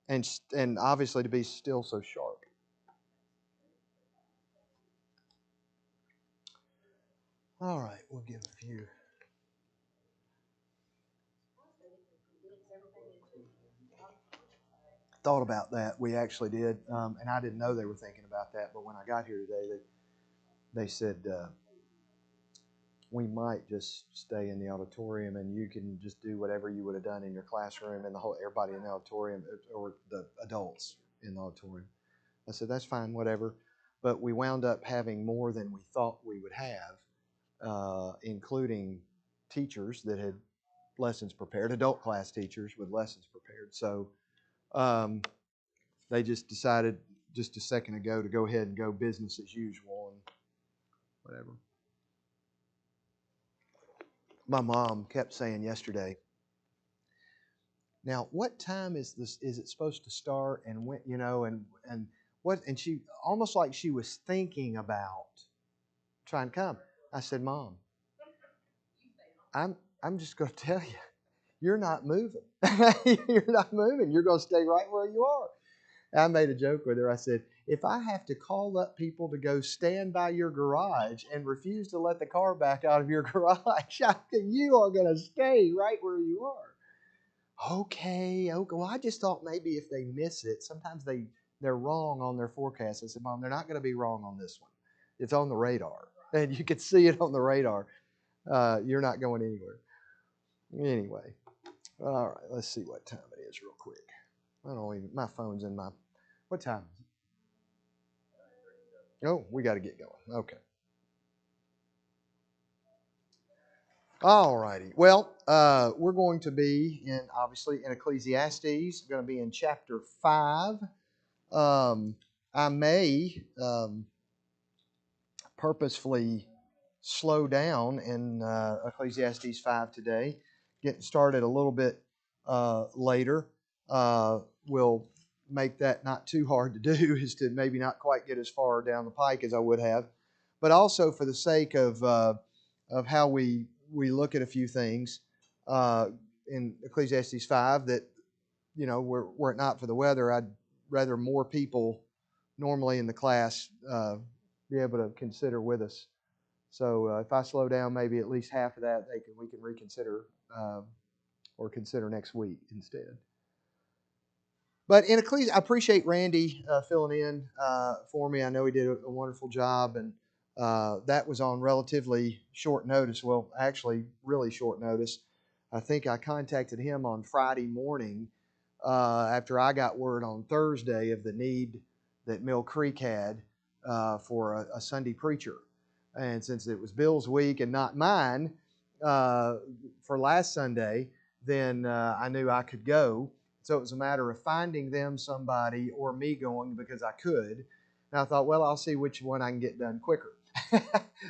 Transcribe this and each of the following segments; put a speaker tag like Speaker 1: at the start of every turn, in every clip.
Speaker 1: and obviously to be still so sharp. All right, we'll give a few. Thought about that. We actually did, and I didn't know they were thinking about that. But when I got here today, they said we might just stay in the auditorium, and you can just do whatever you would have done in your classroom, and the whole everybody in the auditorium or the adults in the auditorium. I said that's fine, whatever. But we wound up having more than we thought we would have, including teachers that had lessons prepared, adult class teachers with lessons prepared. So um, they just decided just a second ago to go ahead and go business as usual and whatever. My mom kept saying yesterday, "Now, what time is this? Is it supposed to start? And when? And what?" And she almost like she was thinking about trying to come. I said, "Mom, I'm just going to tell you, you're not moving. You're not moving. You're going to stay right where you are." I made a joke with her. I said, "If I have to call up people to go stand by your garage and refuse to let the car back out of your garage, you are going to stay right where you are." Okay. Well, I just thought maybe if they miss it, sometimes they're wrong on their forecast. I said, "Mom, they're not going to be wrong on this one. It's on the radar, and you can see it on the radar. You're not going anywhere." Anyway, all right. Let's see what time it is real quick. I don't even. My phone's in my. What time is it? Oh, we got to get going. Okay. All righty. Well, we're going to be obviously in Ecclesiastes. We're going to be in chapter 5. I may purposefully slow down in Ecclesiastes 5 today, getting started a little bit later. We'll make that not too hard to do, is to maybe not quite get as far down the pike as I would have, but also for the sake of how we look at a few things in Ecclesiastes 5 that, were it not for the weather, I'd rather more people normally in the class be able to consider with us. So if I slow down, maybe at least half of that we can reconsider or consider next week instead. But in Ecclesiastes, I appreciate Randy filling in for me. I know he did a wonderful job, and that was on relatively short notice. Well, actually, really short notice. I think I contacted him on Friday morning after I got word on Thursday of the need that Mill Creek had for a Sunday preacher. And since it was Bill's week and not mine for last Sunday, then I knew I could go. So it was a matter of finding them somebody or me going because I could. And I thought, well, I'll see which one I can get done quicker.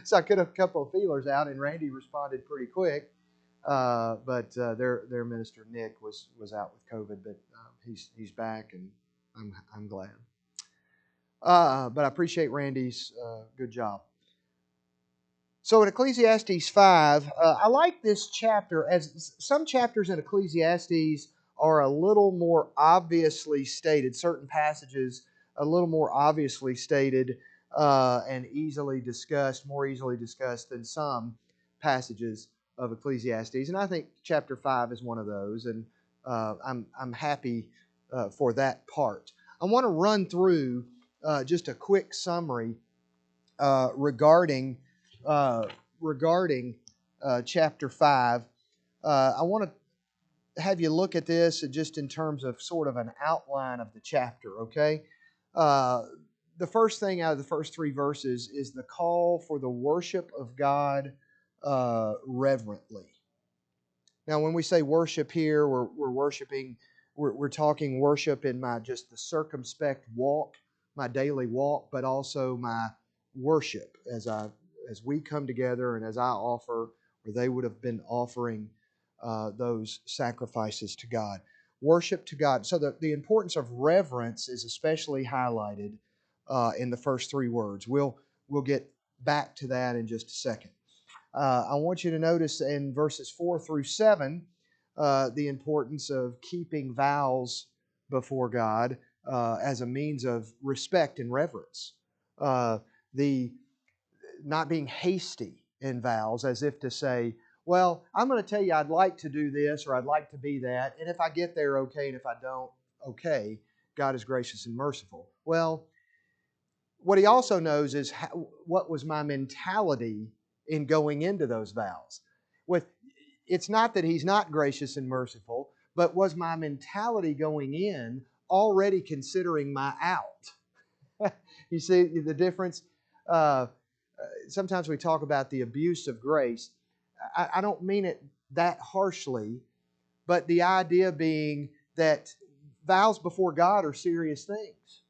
Speaker 1: So I put a couple of feelers out, and Randy responded pretty quick. But their minister Nick was out with COVID, but he's back, and I'm glad. But I appreciate Randy's good job. So in Ecclesiastes 5, I like this chapter, as some chapters in Ecclesiastes are a little more obviously stated, certain passages a little more obviously stated and more easily discussed than some passages of Ecclesiastes. And I think chapter 5 is one of those, and I'm happy for that part. I want to run through just a quick summary regarding chapter 5. I want to have you look at this just in terms of sort of an outline of the chapter, okay? The first thing out of the first 3 verses is the call for the worship of God reverently. Now, when we say worship here, we're worshiping, we're talking worship in just the circumspect walk, my daily walk, but also my worship as we come together and as I offer, or they would have been offering those sacrifices to God. Worship to God. So the importance of reverence is especially highlighted in the first 3 words. We'll get back to that in just a second. I want you to notice in verses 4 through 7 the importance of keeping vows before God as a means of respect and reverence. The not being hasty in vows, as if to say, well, I'm going to tell you I'd like to do this or I'd like to be that, and if I get there, okay, and if I don't, okay, God is gracious and merciful. Well, what he also knows is what was my mentality in going into those vows. It's not that he's not gracious and merciful, but was my mentality going in already considering my out? You see the difference? Uh, Sometimes we talk about the abuse of grace. I don't mean it that harshly, but the idea being that vows before God are serious things.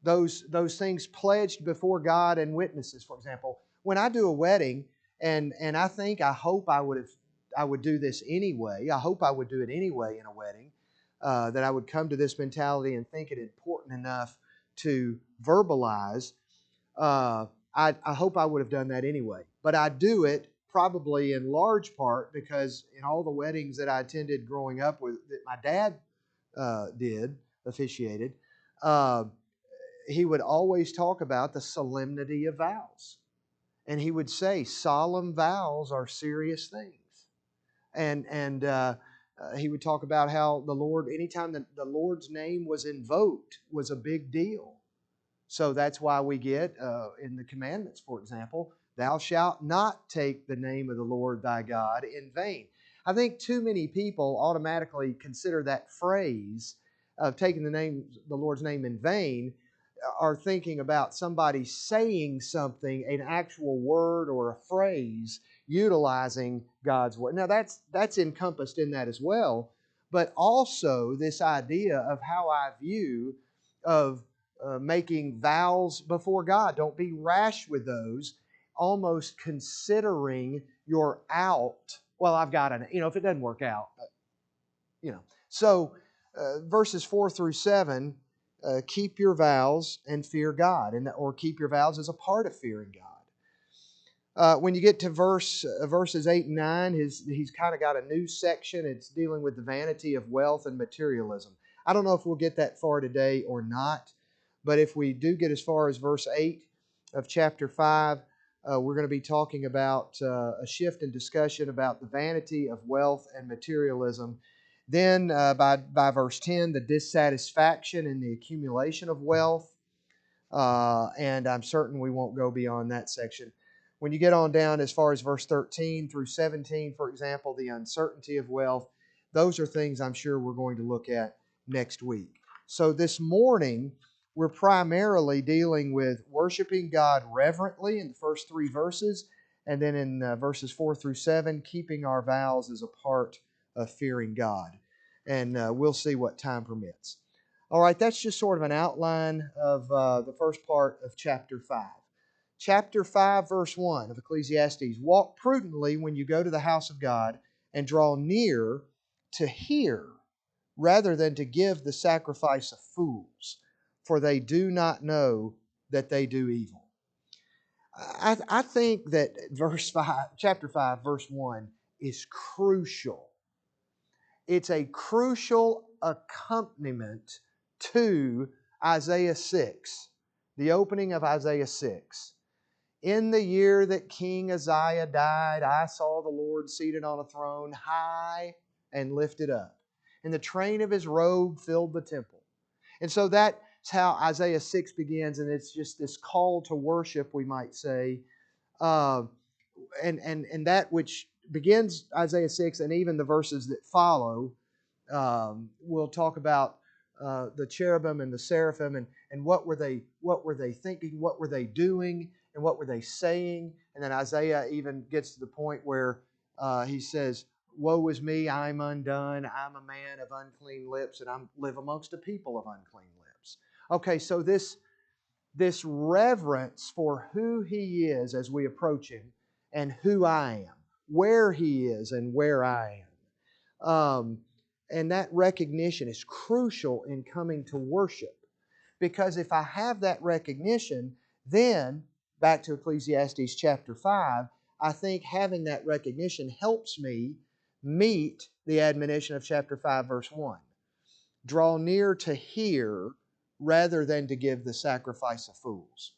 Speaker 1: Those things pledged before God and witnesses, for example. When I do a wedding, and I hope I would do this anyway. I hope I would do it anyway in a wedding. That I would come to this mentality and think it important enough to verbalize. Uh, I hope I would have done that anyway. But I do it probably in large part because in all the weddings that I attended growing up with that my dad officiated, uh, he would always talk about the solemnity of vows. And he would say, solemn vows are serious things. And he would talk about how the Lord, anytime the Lord's name was invoked, was a big deal. So that's why we get in the commandments, for example, thou shalt not take the name of the Lord thy God in vain. I think too many people automatically consider that phrase of taking the Lord's name in vain, are thinking about somebody saying something, an actual word or a phrase, utilizing God's word. Now that's encompassed in that as well, but also this idea of how I view of making vows before God. Don't be rash with those, almost considering you're out. Well, I've got an, if it doesn't work out, you know. So verses 4 through 7, keep your vows and fear God, or keep your vows as a part of fearing God. When you get to verses 8 and 9, he's kind of got a new section. It's dealing with the vanity of wealth and materialism. I don't know if we'll get that far today or not, but if we do get as far as verse 8 of chapter 5, we're going to be talking about a shift in discussion about the vanity of wealth and materialism. Then by verse 10, the dissatisfaction in the accumulation of wealth. And I'm certain we won't go beyond that section. When you get on down as far as verse 13 through 17, for example, the uncertainty of wealth, those are things I'm sure we're going to look at next week. So this morning, we're primarily dealing with worshiping God reverently in the first 3 verses, and then in verses 4 through 7, keeping our vows as a part of fearing God. And we'll see what time permits. All right, that's just sort of an outline of the first part of chapter 5. Chapter 5, verse 1 of Ecclesiastes. Walk prudently when you go to the house of God, and draw near to hear, rather than to give the sacrifice of fools, for they do not know that they do evil. I think that chapter 5, verse 1 is crucial. It's a crucial accompaniment to Isaiah 6, the opening of Isaiah 6. In the year that King Uzziah died, I saw the Lord seated on a throne, high and lifted up, and the train of his robe filled the temple. And so that's how Isaiah 6 begins, and it's just this call to worship, we might say, uh, and that which begins Isaiah 6 and even the verses that follow. We'll talk about the cherubim and the seraphim and what were they thinking, what were they doing, and what were they saying. And then Isaiah even gets to the point where he says, woe is me, I'm undone, I'm a man of unclean lips, and I live amongst a people of unclean lips. Okay, so this reverence for who He is as we approach Him, and who I am, where He is and where I am. And that recognition is crucial in coming to worship. Because if I have that recognition, then, back to Ecclesiastes chapter 5, I think having that recognition helps me meet the admonition of chapter 5, verse 1. draw near to hear rather than to give the sacrifice of fools.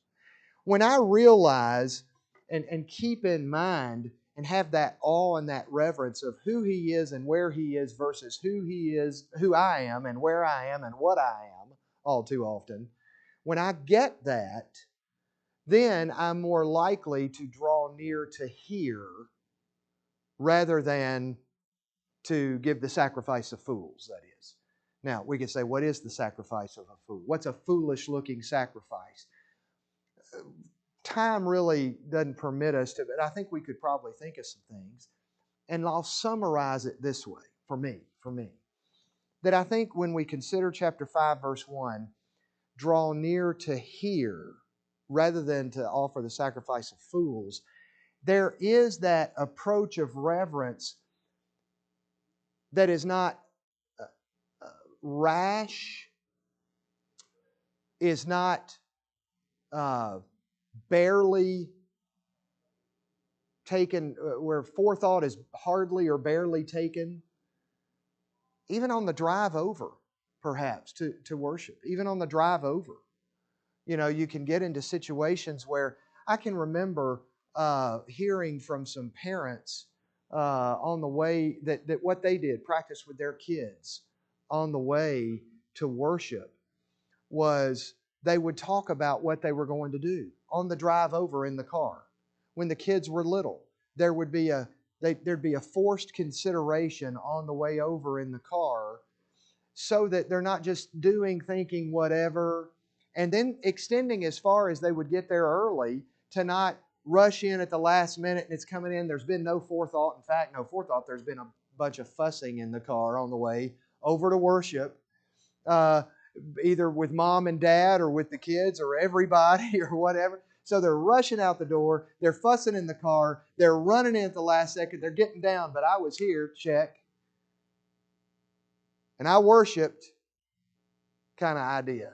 Speaker 1: When I realize and keep in mind and have that awe and that reverence of who He is and where He is versus who He is, who I am and where I am and what I am, all too often, when I get that, then I'm more likely to draw near to hear rather than to give the sacrifice of fools, that is. Now, we could say, what is the sacrifice of a fool? What's a foolish-looking sacrifice? Time really doesn't permit us to, but I think we could probably think of some things. And I'll summarize it this way, for me, that I think when we consider chapter 5, verse 1, draw near to hear rather than to offer the sacrifice of fools, there is that approach of reverence that is not rash, is not barely taken, where forethought is hardly or barely taken, even on the drive over, perhaps, to worship, even on the drive over. You know, you can get into situations where I can remember hearing from some parents on the way that what they did, practice with their kids on the way to worship, was they would talk about what they were going to do on the drive over in the car. When the kids were little, there'd be a forced consideration on the way over in the car, so that they're not just doing, thinking, whatever, and then extending as far as they would get there early to not rush in at the last minute and it's coming in. There's been no forethought. In fact, no forethought. There's been a bunch of fussing in the car on the way over to worship, either with mom and dad or with the kids or everybody or whatever. So they're rushing out the door. They're fussing in the car. They're running in at the last second. They're getting down, but I was here, check. And I worshiped, kind of idea.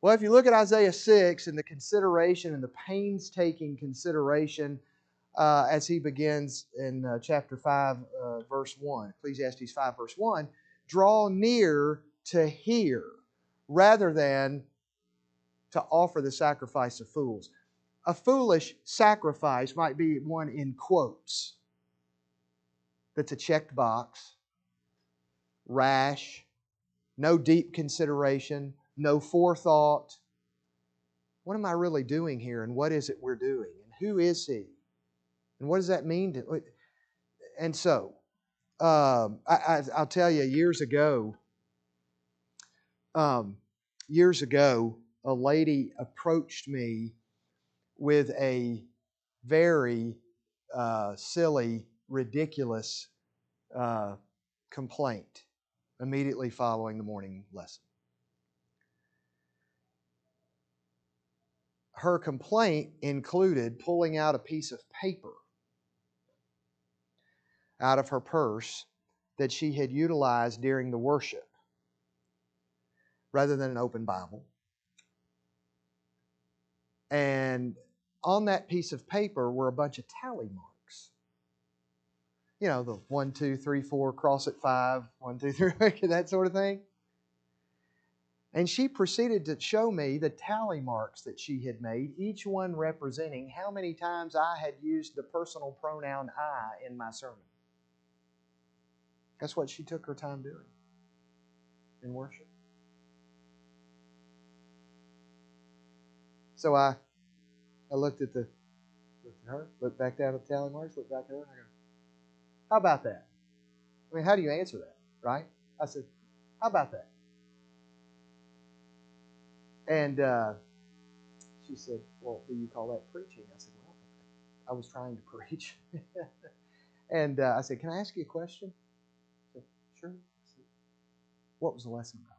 Speaker 1: Well, if you look at Isaiah 6 and the consideration and the painstaking consideration as he begins in chapter 5, verse 1, Ecclesiastes 5, verse 1, draw near to hear rather than to offer the sacrifice of fools. A foolish sacrifice might be one in quotes that's a checked box, rash, no deep consideration, no forethought. What am I really doing here, and what is it we're doing, and who is He, and what does that mean to? And so, I'll tell you, years ago, a lady approached me with a very silly, ridiculous complaint immediately following the morning lesson. Her complaint included pulling out a piece of paper out of her purse that she had utilized during the worship rather than an open Bible. And on that piece of paper were a bunch of tally marks. You know, the 1, 2, 3, 4, cross at 5, 1, 2, 3, that sort of thing. And she proceeded to show me the tally marks that she had made, each one representing how many times I had used the personal pronoun I in my sermon. That's what she took her time doing in worship. So I looked at her, looked back down at the tally marks, looked back at her, and I go, how about that? I mean, how do you answer that, right? I said, how about that? And she said, well, do you call that preaching? I said, well, I was trying to preach. And I said, can I ask you a question? She said, sure. I said, what was the lesson about?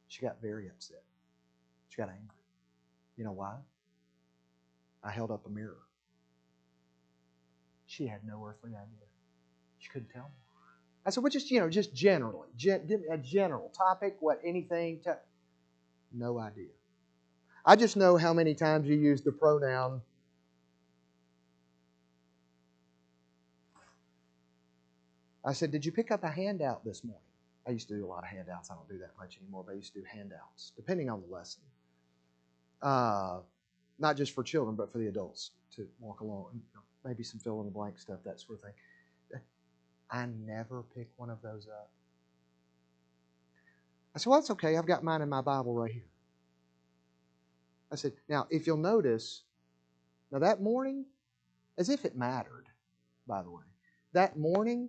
Speaker 1: She got very upset. She got angry. You know why? I held up a mirror. She had no earthly idea. She couldn't tell me. I said, well, just generally, a general topic, anything. No idea. I just know how many times you use the pronoun I said, did you pick up a handout this morning? I used to do a lot of handouts. I don't do that much anymore, but I used to do handouts, depending on the lesson. Not just for children, but for the adults to walk along. Maybe some fill-in-the-blank stuff, that sort of thing. I never pick one of those up. I said, well, that's okay. I've got mine in my Bible right here. I said, now, if you'll notice, now that morning, as if it mattered, by the way, that morning,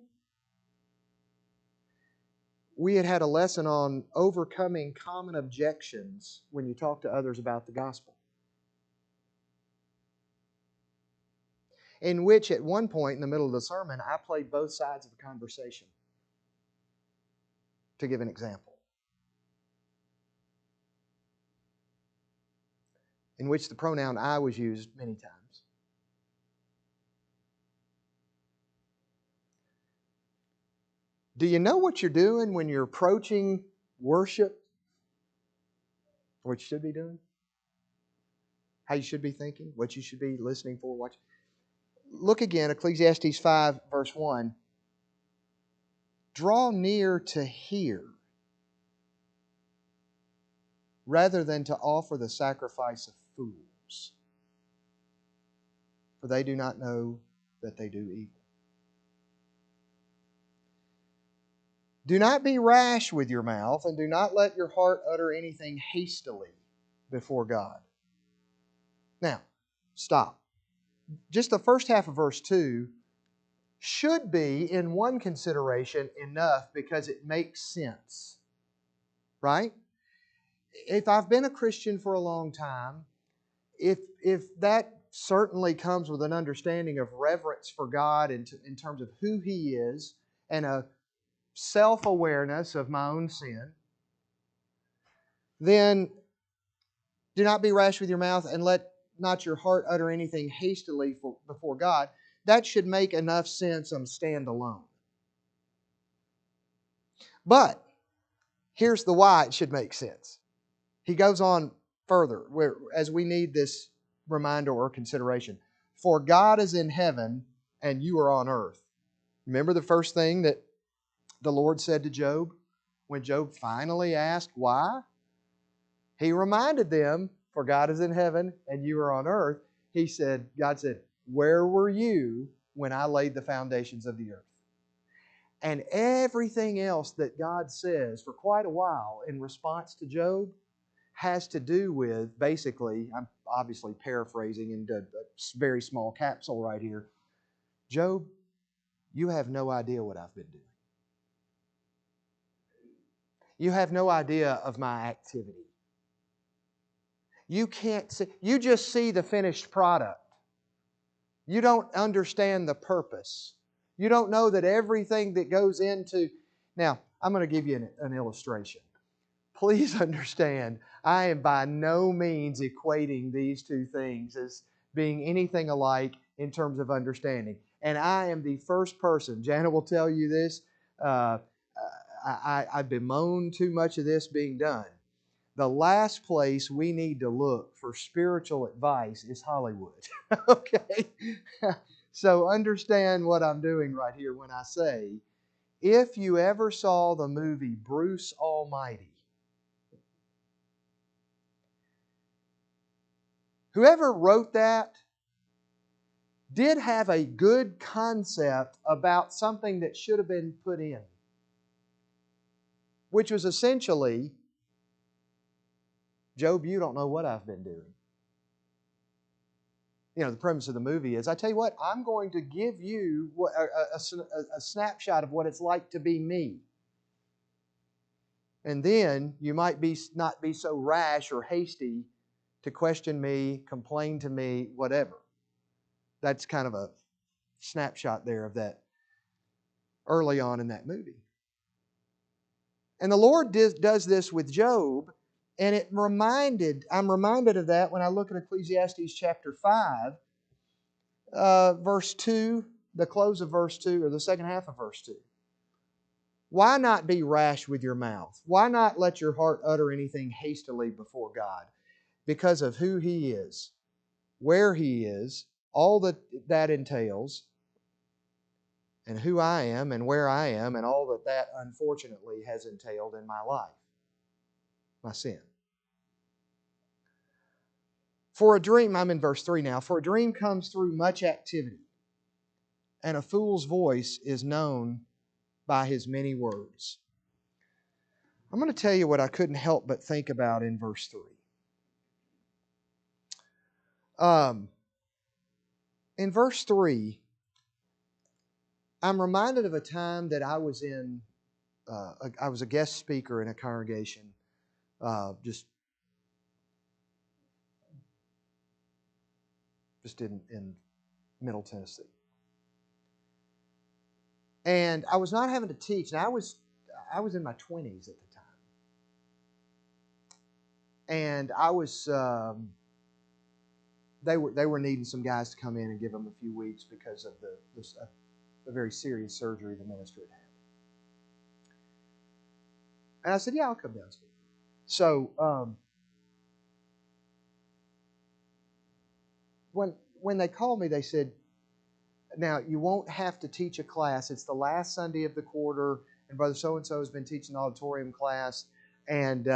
Speaker 1: we had a lesson on overcoming common objections when you talk to others about the gospel. In which, at one point in the middle of the sermon, I played both sides of the conversation to give an example. In which the pronoun I was used many times. Do you know what you're doing when you're approaching worship? What you should be doing? How you should be thinking? What you should be listening for? Watching? Look again, Ecclesiastes 5, verse 1. Draw near to hear, rather than to offer the sacrifice of fools, for they do not know that they do evil. Do not be rash with your mouth, and do not let your heart utter anything hastily before God. Now, stop. Just the first half of verse 2 should be, in one consideration, enough because it makes sense. Right? If I've been a Christian for a long time, if that certainly comes with an understanding of reverence for God in terms of who He is and a self-awareness of my own sin, then do not be rash with your mouth and let not your heart utter anything hastily before God. That should make enough sense on standalone. But here's the why it should make sense. He goes on further, as we need this reminder or consideration. For God is in heaven and you are on earth. Remember the first thing that the Lord said to Job when Job finally asked why? He reminded them, for God is in heaven and you are on earth. God said, where were you when I laid the foundations of the earth? And everything else that God says for quite a while in response to Job has to do with, basically, I'm obviously paraphrasing in a very small capsule right here. Job, you have no idea what I've been doing. You have no idea of my activity. You can't see, you just see the finished product. You don't understand the purpose. You don't know that everything that goes into... Now, I'm going to give you an illustration. Please understand, I am by no means equating these two things as being anything alike in terms of understanding. And I am the first person, Jana will tell you this, I bemoan too much of this being done. The last place we need to look for spiritual advice is Hollywood. Okay? So understand what I'm doing right here when I say, if you ever saw the movie Bruce Almighty, whoever wrote that did have a good concept about something that should have been put in, which was essentially, Job, you don't know what I've been doing. You know, the premise of the movie is, I tell you what, I'm going to give you a snapshot of what it's like to be me. And then you might not be so rash or hasty to question me, complain to me, whatever. That's kind of a snapshot there of that early on in that movie. And the Lord does this with Job, and I'm reminded of that when I look at Ecclesiastes chapter 5, verse 2, the close of verse 2, or the second half of verse 2. Why not be rash with your mouth? Why not let your heart utter anything hastily before God? Because of who He is, where He is, all that entails. and who I am and where I am and all that that unfortunately has entailed in my life, my sin. For a dream, I'm in verse 3 now, for a dream comes through much activity, and a fool's voice is known by his many words. I'm going to tell you what I couldn't help but think about in verse 3. In verse 3, I'm reminded of a time that I was in, I was a guest speaker in a congregation just in Middle Tennessee. And I was not having to teach, and I was in my 20s at the time. And I was, they were needing some guys to come in and give them a few weeks because of the very serious surgery the minister had had. And I said, yeah, I'll come down and speak. So when they called me, they said, now you won't have to teach a class. It's the last Sunday of the quarter, and Brother so-and-so has been teaching the auditorium class. And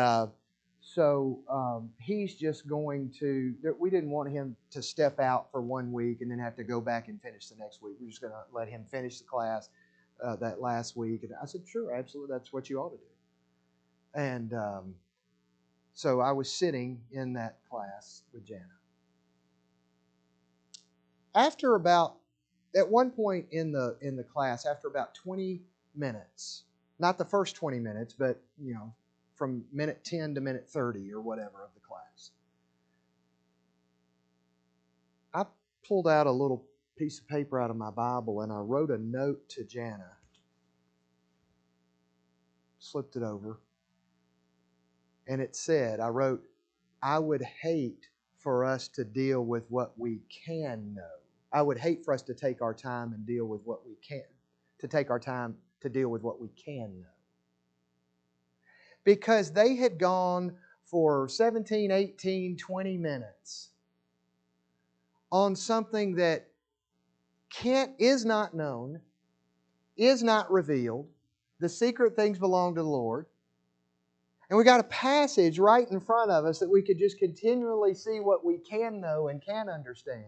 Speaker 1: so he's just going to, we didn't want him to step out for 1 week and then have to go back and finish the next week. We're just going to let him finish the class that last week. And I said, sure, absolutely, that's what you ought to do. And so I was sitting in that class with Jana. At one point in the class, after about 20 minutes, not the first 20 minutes, but from minute 10 to minute 30 or whatever of the class, I pulled out a little piece of paper out of my Bible and I wrote a note to Jana, slipped it over, and it said, I wrote, I would hate for us to deal with what we can know. I would hate for us to take our time and deal with what we can, to take our time to deal with what we can know. Because they had gone for 17, 18, 20 minutes on something that is not known, is not revealed. The secret things belong to the Lord. And we got a passage right in front of us that we could just continually see what we can know and can understand.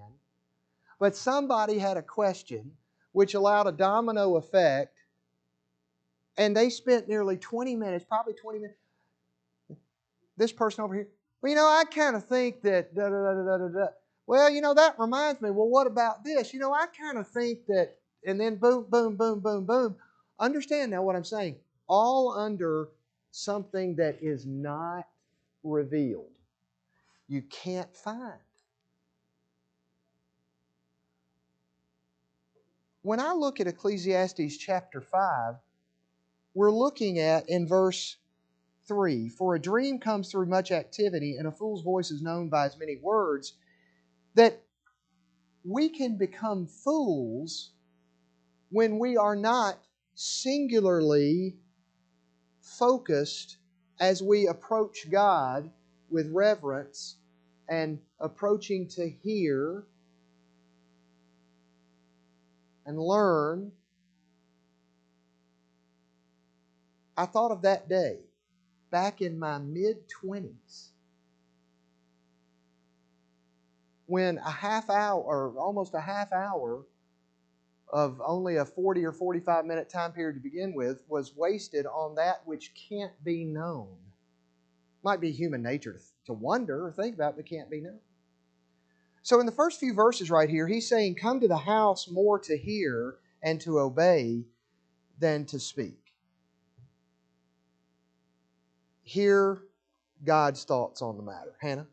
Speaker 1: But somebody had a question which allowed a domino effect, and they spent nearly 20 minutes, probably 20 minutes. This person over here, well, I kind of think that da-da-da-da-da-da. Well, that reminds me, well, what about this? I kind of think that, and then boom, boom, boom, boom, boom. Understand now what I'm saying. All under something that is not revealed. You can't find. When I look at Ecclesiastes chapter 5, we're looking at in verse 3, for a dream comes through much activity, and a fool's voice is known by his many words, that we can become fools when we are not singularly focused as we approach God with reverence and approaching to hear and learn. I thought of that day back in my mid-20s when a half hour or almost a half hour of only a 40 or 45 minute time period to begin with was wasted on that which can't be known. Might be human nature to wonder or think about, but can't be known. So in the first few verses right here, he's saying, come to the house more to hear and to obey than to speak. Hear God's thoughts on the matter. Hannah?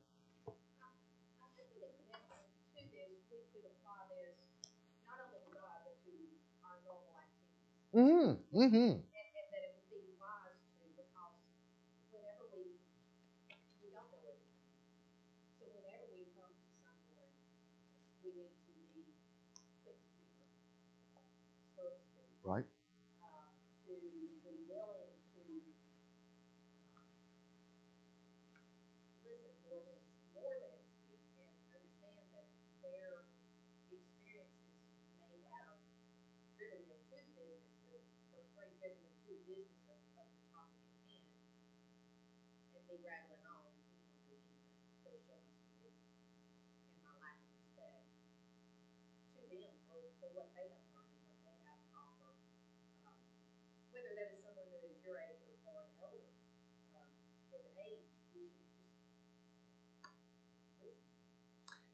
Speaker 1: Mm-hmm. Mm-hmm. Right.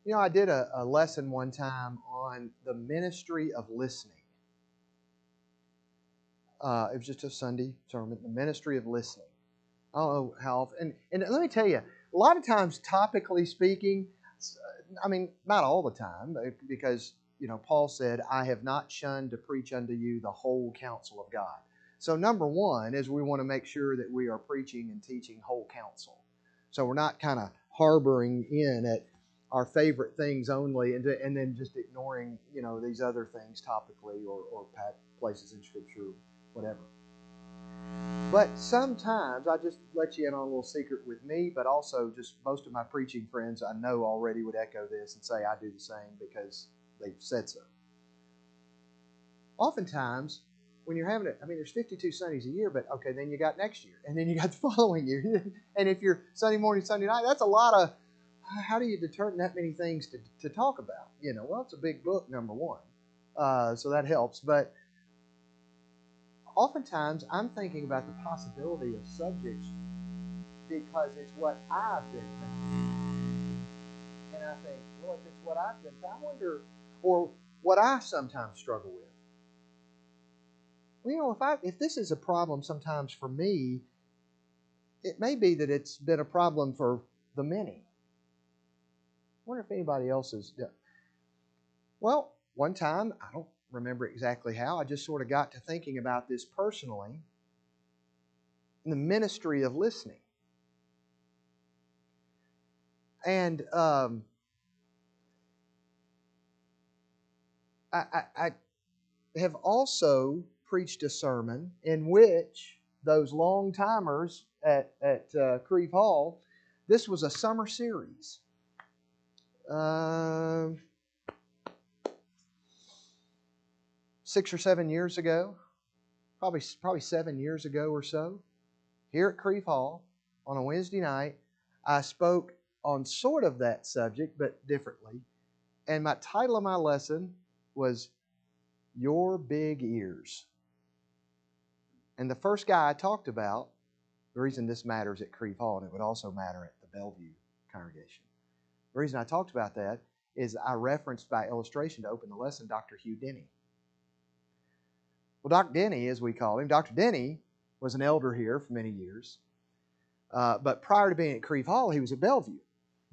Speaker 1: You know, I did a lesson one time on the ministry of listening. It was just a Sunday sermon, the ministry of listening. I don't know how often. And let me tell you, a lot of times, topically speaking, I mean, not all the time, because, you know, Paul said, I have not shunned to preach unto you the whole counsel of God. So number one is we want to make sure that we are preaching and teaching whole counsel. So we're not kind of harboring in at our favorite things only and then just ignoring, you know, these other things topically or places in Scripture, whatever. But sometimes, I just let you in on a little secret with me, but also just most of my preaching friends I know already would echo this and say I do the same because they've said so. Oftentimes, when you're having it, I mean, there's 52 Sundays a year, but okay, then you got next year, and then you got the following year. And if you're Sunday morning, Sunday night, that's a lot of, how do you determine that many things to talk about? You know, well, it's a big book, number one. So that helps. But oftentimes, I'm thinking about the possibility of subjects because it's what I've been thinking. And I think, well, if it's what I've been thinking, I wonder, or what I sometimes struggle with. Well, you know, if this is a problem sometimes for me, it may be that it's been a problem for the many. I wonder if anybody else has done. Well, one time, I don't remember exactly how, I just sort of got to thinking about this personally in the ministry of listening. And I have also preached a sermon in which those long timers at Creve Hall, this was a summer series. 6 or 7 years ago, probably 7 years ago or so, here at Creve Hall on a Wednesday night, I spoke on sort of that subject, but differently. And my title of my lesson was Your Big Ears. And the first guy I talked about, the reason this matters at Creve Hall, and it would also matter at the Bellevue congregation, the reason I talked about that is I referenced by illustration to open the lesson Dr. Hugh Denny. Well, Dr. Denny, as we call him, Dr. Denny was an elder here for many years. But prior to being at Creve Hall, he was at Bellevue.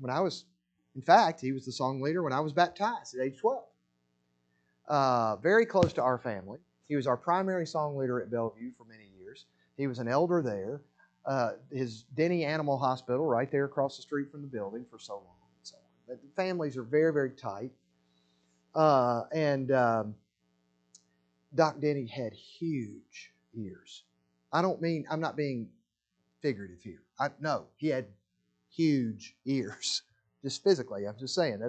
Speaker 1: In fact, he was the song leader when I was baptized at age 12. Very close to our family. He was our primary song leader at Bellevue for many years. He was an elder there. His Denny Animal Hospital right there across the street from the building for so long. And so on. But the families are very, very tight. Doc Denny had huge ears. I'm not being figurative here. No, he had huge ears. Just physically, I'm just saying.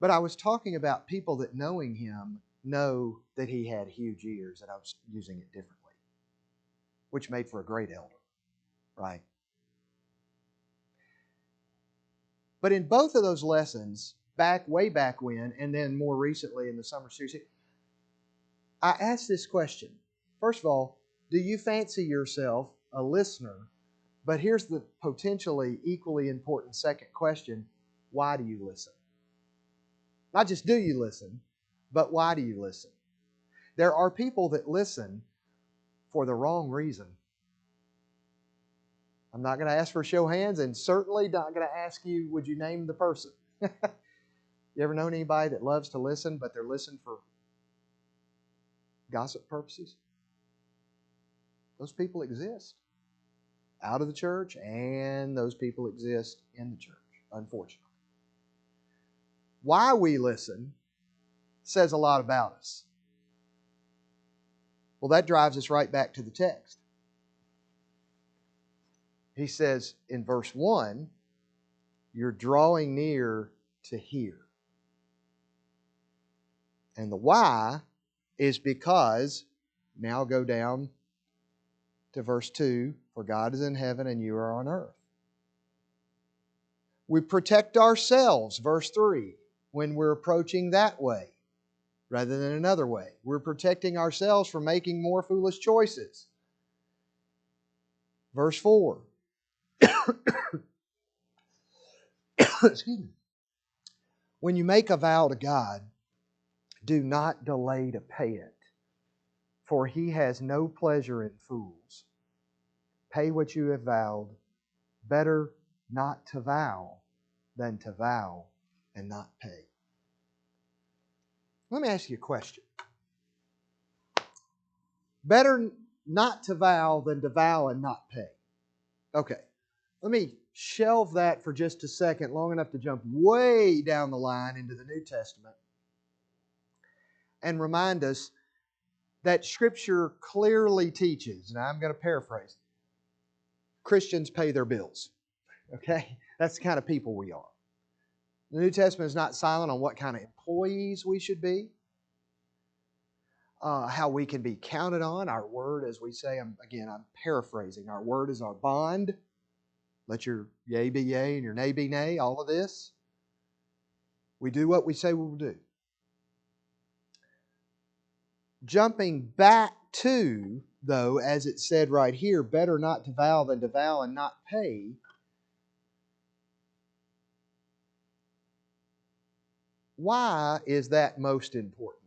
Speaker 1: But I was talking about people that knowing him know that he had huge ears, and I was using it differently, which made for a great elder, right? But in both of those lessons, way back when, and then more recently in the summer series, I asked this question. First of all, do you fancy yourself a listener? But here's the potentially equally important second question. Why do you listen? Not just do you listen, but why do you listen? There are people that listen for the wrong reason. I'm not going to ask for a show of hands, and certainly not going to ask you, would you name the person? You ever known anybody that loves to listen, but they're listening for gossip purposes? Those people exist out of the church, and those people exist in the church, unfortunately. Why we listen says a lot about us. Well, that drives us right back to the text. He says in verse 1, you're drawing near to hear. And the why is because, now go down to verse 2, for God is in heaven and you are on earth. We protect ourselves, verse 3, when we're approaching that way rather than another way. We're protecting ourselves from making more foolish choices. Verse 4. Excuse me. When you make a vow to God, do not delay to pay it, for He has no pleasure in fools. Pay what you have vowed. Better not to vow than to vow and not pay. Let me ask you a question. Better not to vow than to vow and not pay. Okay, let me shelve that for just a second, long enough to jump way down the line into the New Testament and remind us that Scripture clearly teaches, and I'm going to paraphrase, Christians pay their bills. Okay? That's the kind of people we are. The New Testament is not silent on what kind of employees we should be, how we can be counted on. Our word, as we say, I'm paraphrasing, our word is our bond. Let your yea be yea and your nay be nay, all of this. We do what we say we will do. Jumping back to, though, as it said right here, better not to vow than to vow and not pay. Why is that most important?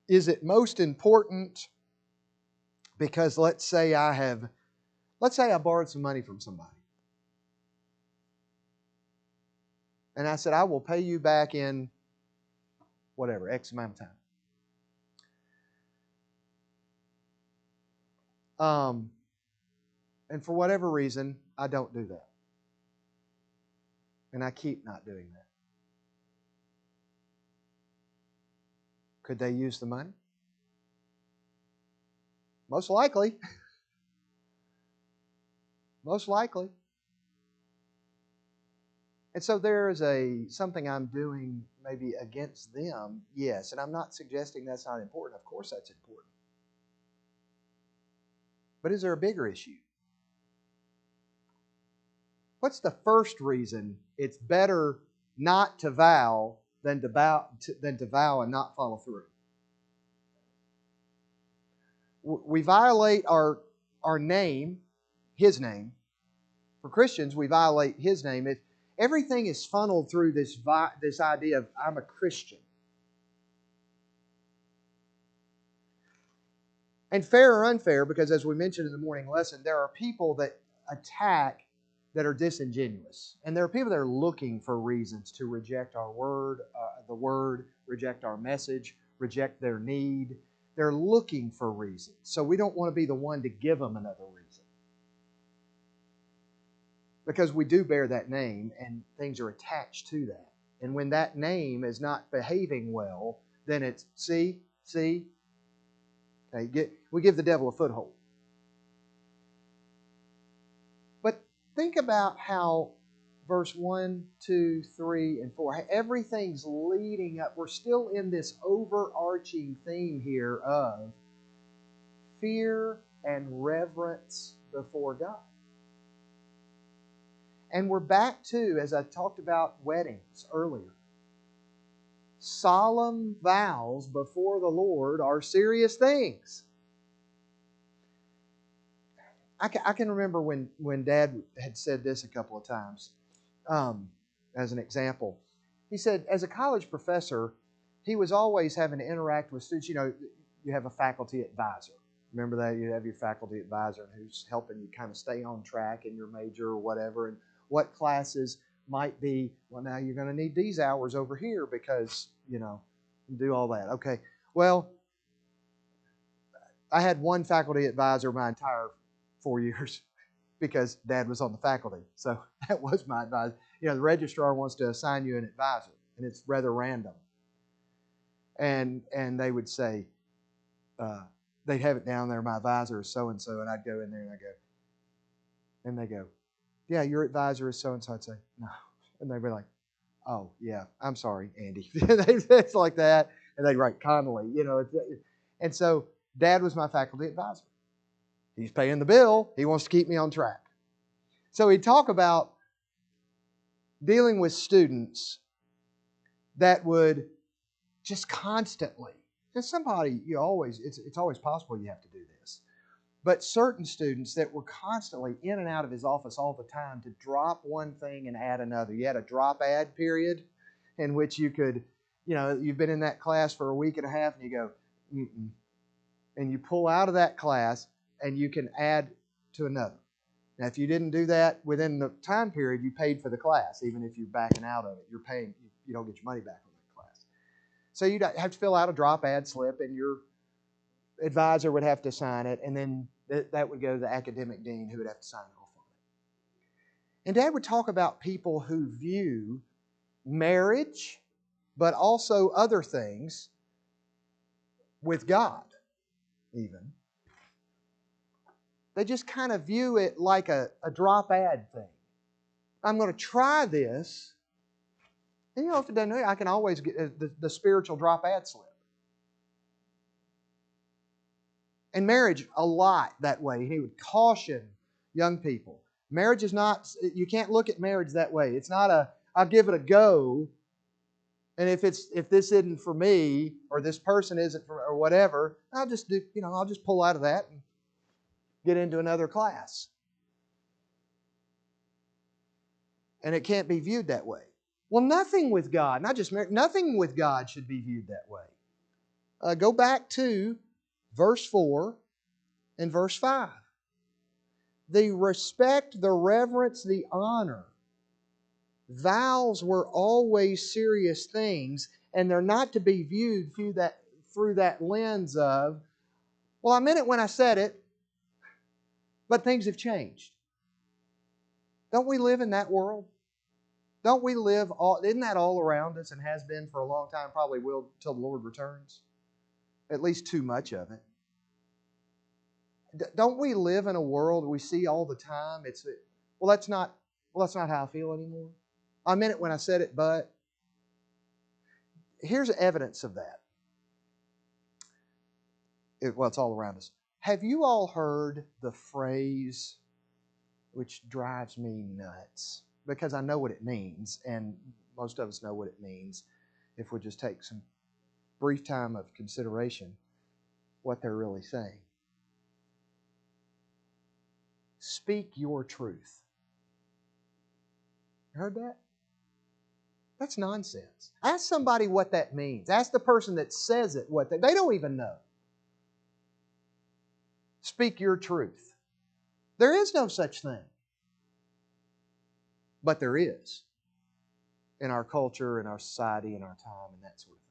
Speaker 1: Is it most important because let's say I borrowed some money from somebody. And I said, I will pay you back in whatever, X amount of time. And for whatever reason, I don't do that. And I keep not doing that. Could they use the money? Most likely. Most likely. And so there is something I'm doing maybe against them, yes. And I'm not suggesting that's not important. Of course that's important. But is there a bigger issue? What's the first reason it's better not to vow than to vow and not follow through? We violate our name, His name. For Christians, we violate His name. Everything is funneled through this idea of I'm a Christian. And fair or unfair, because as we mentioned in the morning lesson, there are people that attack that are disingenuous. And there are people that are looking for reasons to reject our word, reject our message, reject their need. They're looking for reasons. So we don't want to be the one to give them another reason. Because we do bear that name and things are attached to that. And when that name is not behaving well, then it's, see? Okay, we give the devil a foothold. But think about how verse 1, 2, 3, and 4, everything's leading up. We're still in this overarching theme here of fear and reverence before God. And we're back to, as I talked about weddings earlier, solemn vows before the Lord are serious things. I can remember when Dad had said this a couple of times as an example. He said, as a college professor, he was always having to interact with students. You know, you have a faculty advisor. Remember that? You have your faculty advisor who's helping you kind of stay on track in your major or whatever. And what classes might be, well, now you're going to need these hours over here because, do all that. Okay, well, I had one faculty advisor my entire 4 years because Dad was on the faculty. So that was my advisor. The registrar wants to assign you an advisor, and it's rather random. And they would say, they'd have it down there, my advisor is so-and-so, and I'd go in there and they go, yeah, your advisor is so-and-so. I'd say, no. And they'd be like, oh, yeah, I'm sorry, Andy. It's like that. and they'd write Connelly, and so Dad was my faculty advisor. He's paying the bill. He wants to keep me on track. So he'd talk about dealing with students that would just constantly, because somebody, it's always possible you have to do this, but certain students that were constantly in and out of his office all the time to drop one thing and add another. You had a drop add period in which you could, you've been in that class for a week and a half and you go, mm-mm. And you pull out of that class and you can add to another. Now, if you didn't do that within the time period, you paid for the class. Even if you're backing out of it, you're paying. You don't get your money back on that class. So you'd have to fill out a drop add slip, and your advisor would have to sign it, and then that would go to the academic dean, who would have to sign off on it. And Dad would talk about people who view marriage, but also other things with God, even. They just kind of view it like a drop add thing. I'm going to try this. And if it doesn't, I can always get the spiritual drop add slip. And marriage, a lot that way. He would caution young people. Marriage is not, you can't look at marriage that way. It's not I'll give it a go. And if this isn't for me, or this person isn't for, or whatever, I'll just pull out of that and get into another class. And it can't be viewed that way. Well, nothing with God, not just marriage, nothing with God should be viewed that way. Go back to verse 4 and verse 5. The respect, the reverence, the honor. Vows were always serious things, and they're not to be viewed through that lens of, well, I meant it when I said it, but things have changed. Don't we live in that world? Don't we live isn't that all around us and has been for a long time, probably will till the Lord returns? At least too much of it. Don't we live in a world we see all the time? That's not how I feel anymore. I meant it when I said it, but here's evidence of that. It's all around us. Have you all heard the phrase, which drives me nuts, because I know what it means, and most of us know what it means if we just take some brief time of consideration what they're really saying. Speak your truth. You heard that? That's nonsense. Ask somebody what that means. Ask the person that says it what they don't even know. Speak your truth. There is no such thing. But there is in our culture, in our society, in our time, and that sort of thing.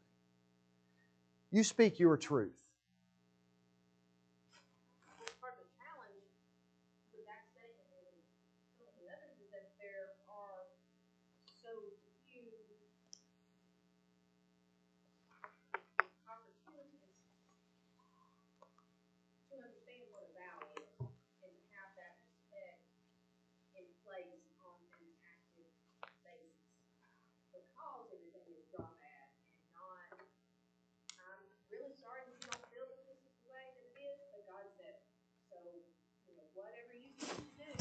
Speaker 1: You speak your truth.
Speaker 2: Part of the challenge with that statement and some of the others is that there are so few opportunities to understand what a vow is and to have that respect in place on an active basis. Because everything is drop add and not, I'm really sorry that you don't feel that this is the way that it is, but God said it. So, whatever you choose to do,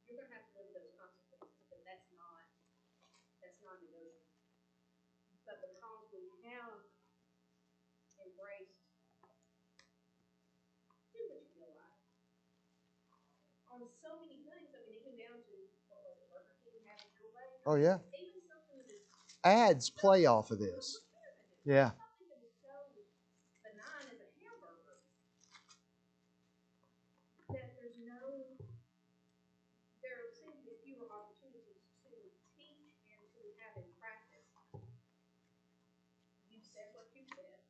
Speaker 2: you're going to have to live with those consequences, but that's non-negotiable. But because we have embraced, do what you feel like, on so many things, even down to, what was it, Burger King, have it your way?
Speaker 1: Oh, yeah.
Speaker 2: Even something that is...
Speaker 1: Ads play off of this. Yeah.
Speaker 2: Something that is so benign as a hamburger that there seem to be fewer opportunities to teach and to have in practice. You said what you said.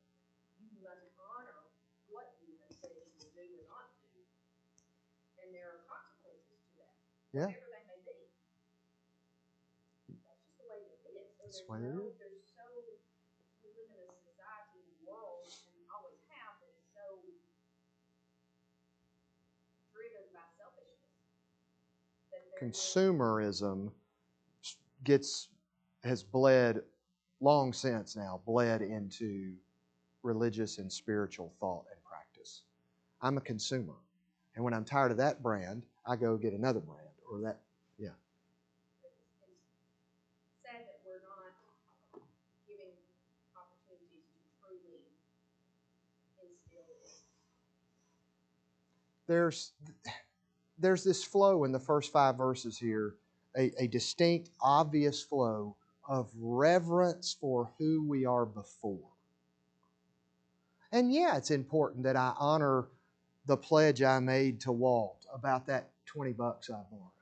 Speaker 2: You must honor what you have said you will do or not do. And there are consequences to that.
Speaker 1: Yeah.
Speaker 2: Whatever they may be. That's just the way it is. So we live in a society and world, and always have, that is so driven by selfishness.
Speaker 1: Consumerism has bled long since now, bled into religious and spiritual thought and practice. I'm a consumer. And when I'm tired of that brand, I go get another brand or that, yeah.
Speaker 2: It's sad that we're not giving opportunities to truly instill it.
Speaker 1: There's this flow in the first 5 verses here, a distinct, obvious flow of reverence for who we are before. And yeah, it's important that I honor the pledge I made to Walt about that $20 I borrowed.